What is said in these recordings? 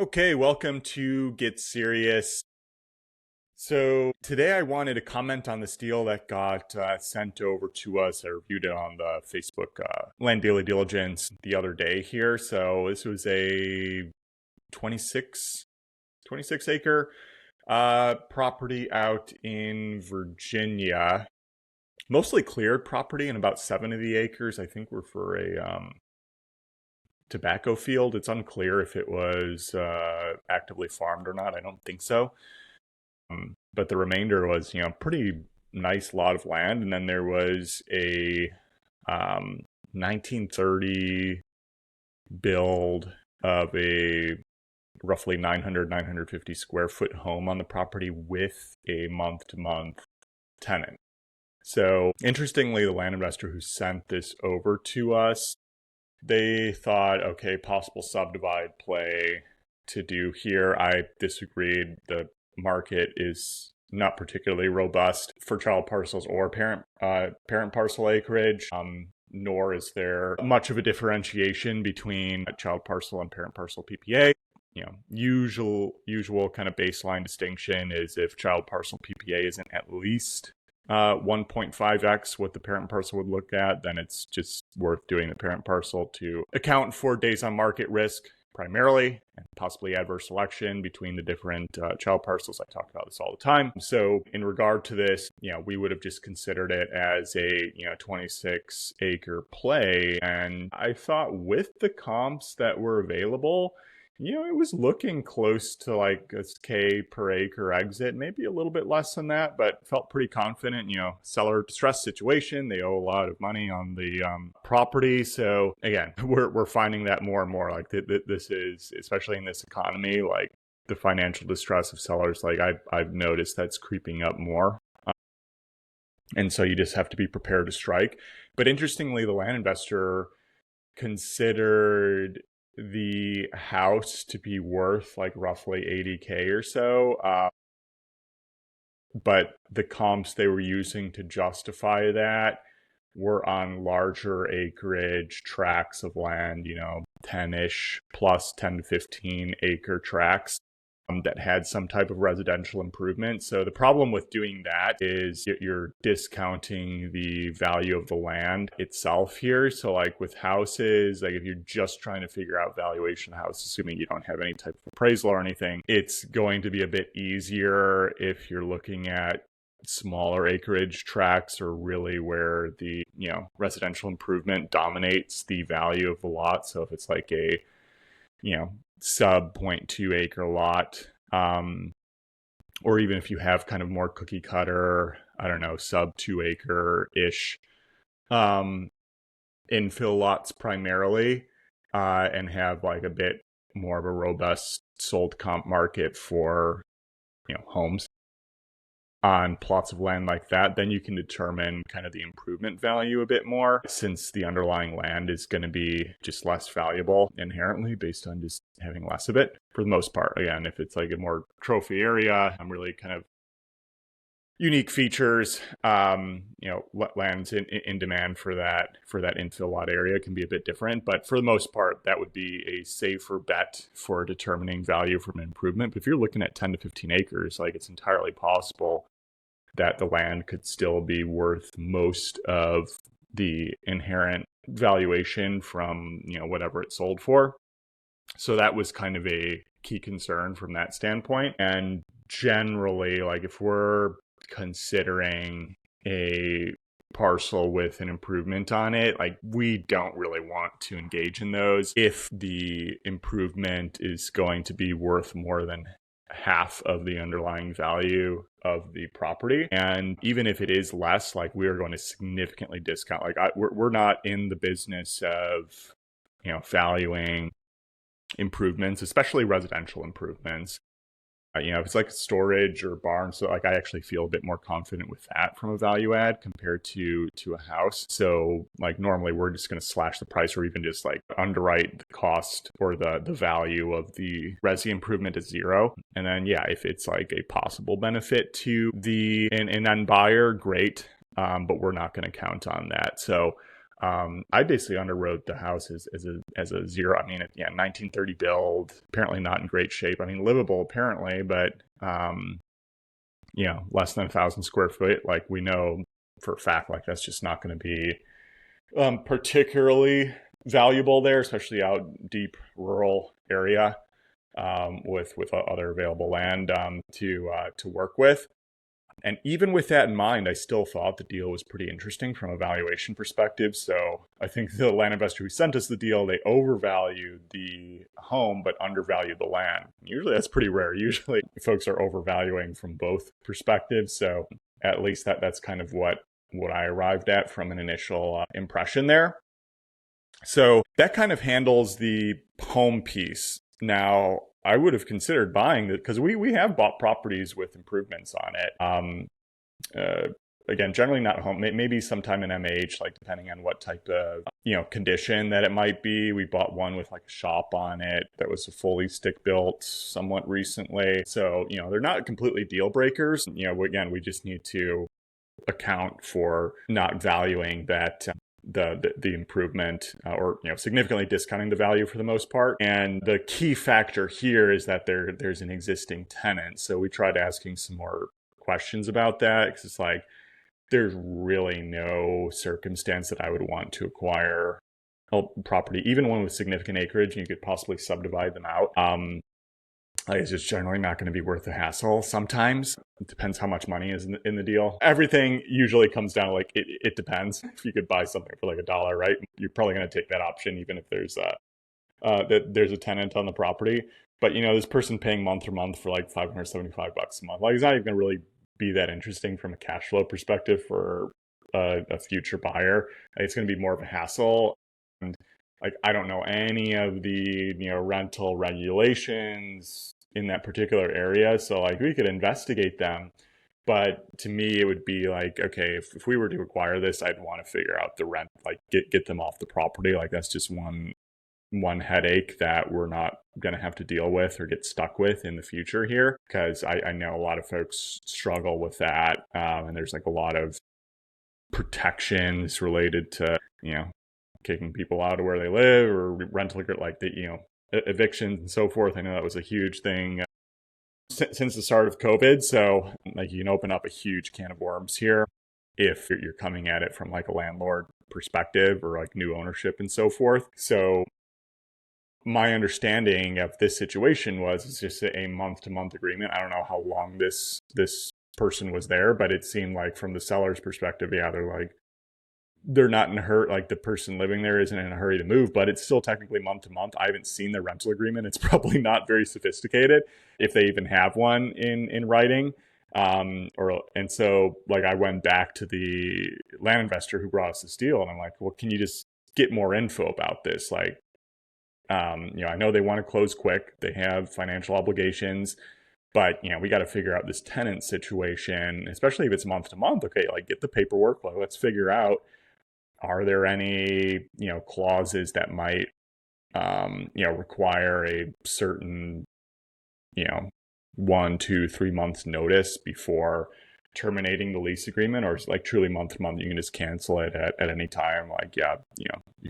Okay, welcome to Get Serious. So today I wanted to comment on this deal that got sent over to us. I reviewed it on the Facebook Land Daily Diligence the other day here. So this was a 26 acre property out in Virginia. Mostly cleared property, and about 7 of the acres I think were for a tobacco field. It's unclear if it was actively farmed or not. I don't think so. But the remainder was, pretty nice lot of land. And then there was a 1930 build of a roughly 950 square foot home on the property with a month-to-month tenant. So interestingly, the land investor who sent this over to us, they thought, okay, possible subdivide play to do here. I disagreed. The market is not particularly robust for child parcels or parent parcel acreage, nor is there much of a differentiation between a child parcel and parent parcel PPA. Usual kind of baseline distinction is if child parcel PPA isn't at least 1.5x what the parent parcel would look at, then it's just worth doing the parent parcel to account for days on market risk primarily, and possibly adverse selection between the different child parcels. I talk about this all the time. So in regard to this, we would have just considered it as a 26 acre play. And I thought with the comps that were available, it was looking close to like a K per acre exit, maybe a little bit less than that, but felt pretty confident. Seller distress situation. They owe a lot of money on the property. So again, we're finding that more and more. Like this is, especially in this economy, like the financial distress of sellers. Like I've noticed that's creeping up more. And so you just have to be prepared to strike. But interestingly, the land investor considered the house to be worth like roughly 80K or so. But the comps they were using to justify that were on larger acreage tracts of land, 10-ish plus 10 to 15 acre tracts that had some type of residential improvement. So the problem with doing that is you're discounting the value of the land itself here. So like with houses, like if you're just trying to figure out valuation of house, assuming you don't have any type of appraisal or anything, it's going to be a bit easier if you're looking at smaller acreage tracts or really where the, residential improvement dominates the value of the lot. So if it's like a, sub 0.2 acre lot, or even if you have kind of more cookie cutter, sub 2 acre ish infill lots primarily, and have like a bit more of a robust sold comp market for homes on plots of land like that, then you can determine kind of the improvement value a bit more, since the underlying land is going to be just less valuable inherently based on just having less of it for the most part. Again, if it's like a more trophy area, I'm really kind of unique features, lands in demand for that infill lot area can be a bit different, but for the most part, that would be a safer bet for determining value from improvement. But if you're looking at 10 to 15 acres, like it's entirely possible that the land could still be worth most of the inherent valuation from, whatever it sold for. So that was kind of a key concern from that standpoint. And generally, like if we're considering a parcel with an improvement on it, like we don't really want to engage in those if the improvement is going to be worth more than half of the underlying value of the property. And even if it is less, like we are going to significantly discount. Like we're not in the business of valuing improvements, especially residential improvements, if it's like storage or barn. So like I actually feel a bit more confident with that from a value add compared to a house. So like normally we're just going to slash the price or even just like underwrite the cost or the value of the resi improvement to zero. And then if it's like a possible benefit to the an end buyer, great. But we're not going to count on that. So I basically underwrote the house as a zero. I mean, 1930 build, apparently not in great shape. I mean, livable apparently, but less than 1,000 square foot. Like we know for a fact, like that's just not going to be particularly valuable there, especially out deep rural area with other available land to work with. And even with that in mind, I still thought the deal was pretty interesting from a valuation perspective. So I think the land investor who sent us the deal, they overvalued the home but undervalued the land. Usually that's pretty rare. Usually folks are overvaluing from both perspectives. So at least that's kind of what I arrived at from an initial impression there. So that kind of handles the home piece. Now, I would have considered buying it because we have bought properties with improvements on it. Again, generally not home, maybe sometime in MH, like depending on what type of, condition that it might be. We bought one with like a shop on it that was a fully stick built somewhat recently. So, they're not completely deal breakers. Again, we just need to account for not valuing that the improvement or significantly discounting the value for the most part. And the key factor here is that there's an existing tenant. So we tried asking some more questions about that because it's like there's really no circumstance that I would want to acquire a property, even one with significant acreage, and you could possibly subdivide them out. It's just generally not going to be worth the hassle. Sometimes it depends how much money is in the deal. Everything usually comes down to like, it depends. If you could buy something for like $1, right? You're probably going to take that option, even if there's a tenant on the property. But this person paying month to month for like $575 a month, like it's not even going to really be that interesting from a cash flow perspective for a future buyer. It's going to be more of a hassle. And like, I don't know any of the, rental regulations in that particular area. So like we could investigate them. But to me, it would be like, okay, if we were to acquire this, I'd want to figure out the rent, like get them off the property. Like that's just one headache that we're not going to have to deal with or get stuck with in the future here. Because I know a lot of folks struggle with that. And there's like a lot of protections related to, kicking people out of where they live or rental, like the, evictions and so forth. I know that was a huge thing since the start of COVID. So like you can open up a huge can of worms here if you're coming at it from like a landlord perspective or like new ownership and so forth. So my understanding of this situation was it's just a month-to-month agreement. I don't know how long this person was there, but it seemed like from the seller's perspective, they're not in a hurry, like the person living there isn't in a hurry to move, but it's still technically month to month. I haven't seen the rental agreement. It's probably not very sophisticated if they even have one in writing. And so like I went back to the land investor who brought us this deal and I'm like, well, can you just get more info about this? Like, I know they want to close quick. They have financial obligations, but we got to figure out this tenant situation, especially if it's month to month. Okay, like get the paperwork. Like, let's figure out, are there any, clauses that might, require a certain, 1, 2, 3 months notice before terminating the lease agreement, or is it like truly month to month, you can just cancel it at any time? Like, you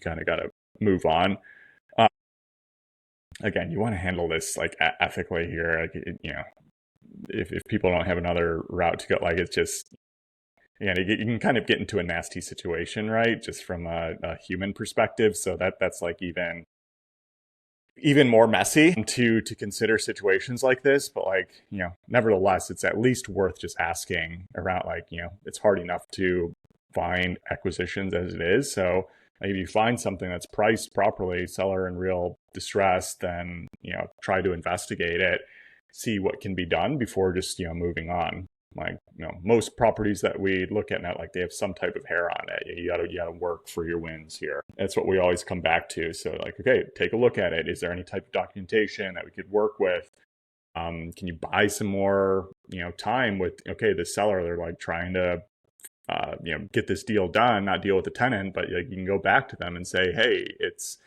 kind of got to move on. Again, you want to handle this like ethically here. Like, if people don't have another route to go, like it's just, you can kind of get into a nasty situation, right? Just from a human perspective. So that's like even more messy to consider situations like this. But like, nevertheless, it's at least worth just asking around. Like, it's hard enough to find acquisitions as it is. So if you find something that's priced properly, seller in real distress, then, try to investigate it, see what can be done before just, moving on. Like, most properties that we look at now, like they have some type of hair on it. You gotta work for your wins here. That's what we always come back to. So like, okay, take a look at it. Is there any type of documentation that we could work with? Can you buy some more, time with, okay, the seller, they're like trying to, get this deal done, not deal with the tenant, but like you can go back to them and say, hey, it's,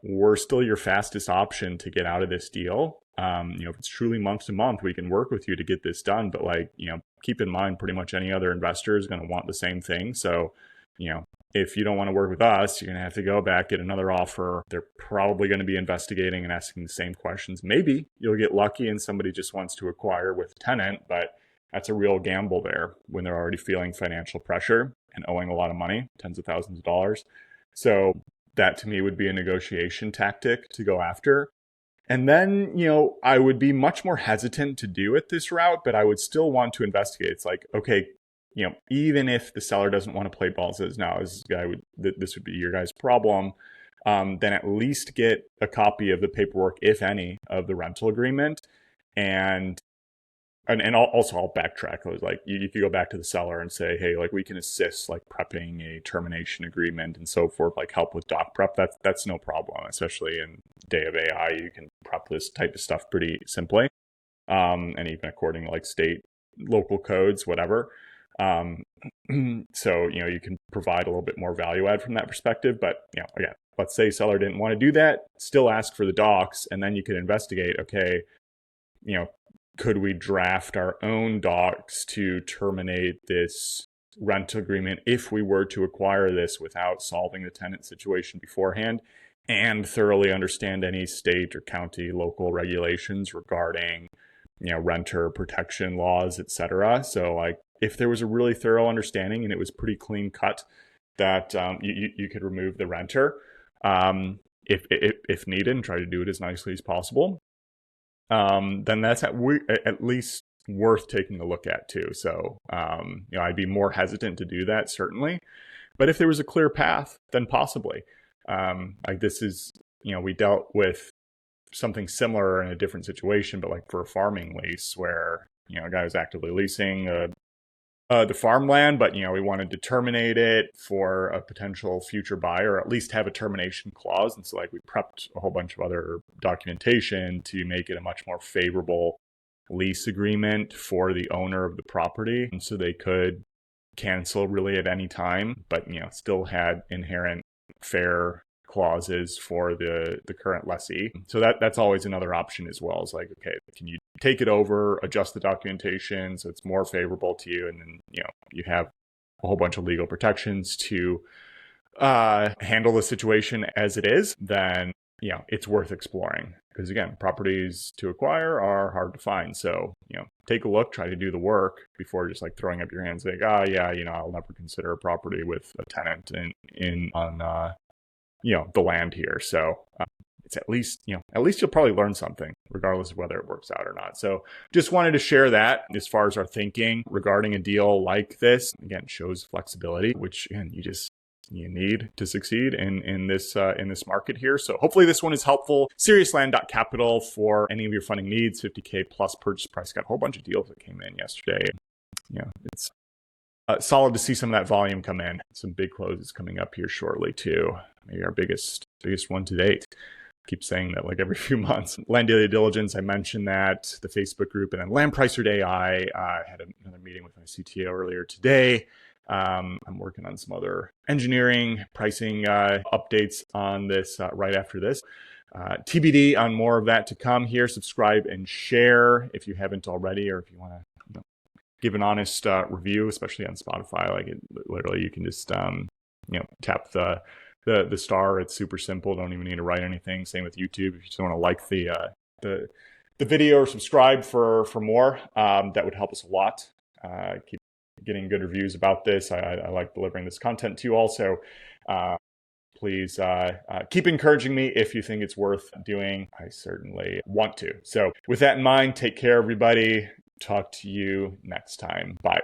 we're still your fastest option to get out of this deal. If it's truly month to month, we can work with you to get this done. But like, keep in mind, pretty much any other investor is going to want the same thing. So, if you don't want to work with us, you're going to have to go back, get another offer. They're probably going to be investigating and asking the same questions. Maybe you'll get lucky and somebody just wants to acquire with tenant, but that's a real gamble there when they're already feeling financial pressure and owing a lot of money, tens of thousands of dollars. So that to me would be a negotiation tactic to go after. And then, I would be much more hesitant to do it this route, but I would still want to investigate. It's like, okay, even if the seller doesn't want to play ball, says, no, this would be your guys' problem, then at least get a copy of the paperwork, if any, of the rental agreement. And also I'll backtrack. I was like, you could go back to the seller and say, hey, like we can assist, like prepping a termination agreement and so forth, like help with doc prep. That's no problem, especially in day of AI. You can prep this type of stuff pretty simply, and even according to like state, local codes, whatever. So, you can provide a little bit more value add from that perspective. But, again, let's say seller didn't want to do that, still ask for the docs, and then you could investigate, okay, could we draft our own docs to terminate this rent agreement if we were to acquire this without solving the tenant situation beforehand, and thoroughly understand any state or county local regulations regarding, renter protection laws, etc. So like if there was a really thorough understanding and it was pretty clean cut that you could remove the renter if needed and try to do it as nicely as possible, then that's at least worth taking a look at too. So, I'd be more hesitant to do that, certainly. But if there was a clear path, then possibly. Like this is, we dealt with something similar in a different situation, but like for a farming lease where, a guy was actively leasing the farmland, but, we wanted to terminate it for a potential future buyer, or at least have a termination clause. And so like we prepped a whole bunch of other documentation to make it a much more favorable lease agreement for the owner of the property. And so they could cancel really at any time, but, still had inherent fair clauses for the current lessee. So that's always another option as well. Is like, okay, can you take it over, adjust the documentation so it's more favorable to you, and then you have a whole bunch of legal protections to handle the situation as it is. Then it's worth exploring, because again, properties to acquire are hard to find. So take a look, try to do the work before just like throwing up your hands like, I'll never consider a property with a tenant on the land here. So it's at least you'll probably learn something regardless of whether it works out or not. So just wanted to share that as far as our thinking regarding a deal like this. Again, shows flexibility, which again, you need to succeed in this market here. So hopefully this one is helpful. SeriousLand.capital for any of your funding needs. 50K plus purchase price. Got a whole bunch of deals that came in yesterday. It's solid to see some of that volume come in. Some big closes coming up here shortly too. Maybe our biggest one to date. Keep saying that like every few months. Land Daily Diligence, I mentioned that, the Facebook group, and then Land Pricer Day. I had another meeting with my CTO earlier today. I'm working on some other engineering pricing updates on this right after this. TBD on more of that to come here. Subscribe and share if you haven't already, or if you want to give an honest review, especially on Spotify. Like literally you can just tap the star. It's super simple. Don't even need to write anything. Same with YouTube. If you just want to like the video or subscribe for more, that would help us a lot. Keep getting good reviews about this. I like delivering this content to you also. Please keep encouraging me if you think it's worth doing. I certainly want to. So with that in mind, take care, everybody. Talk to you next time. Bye.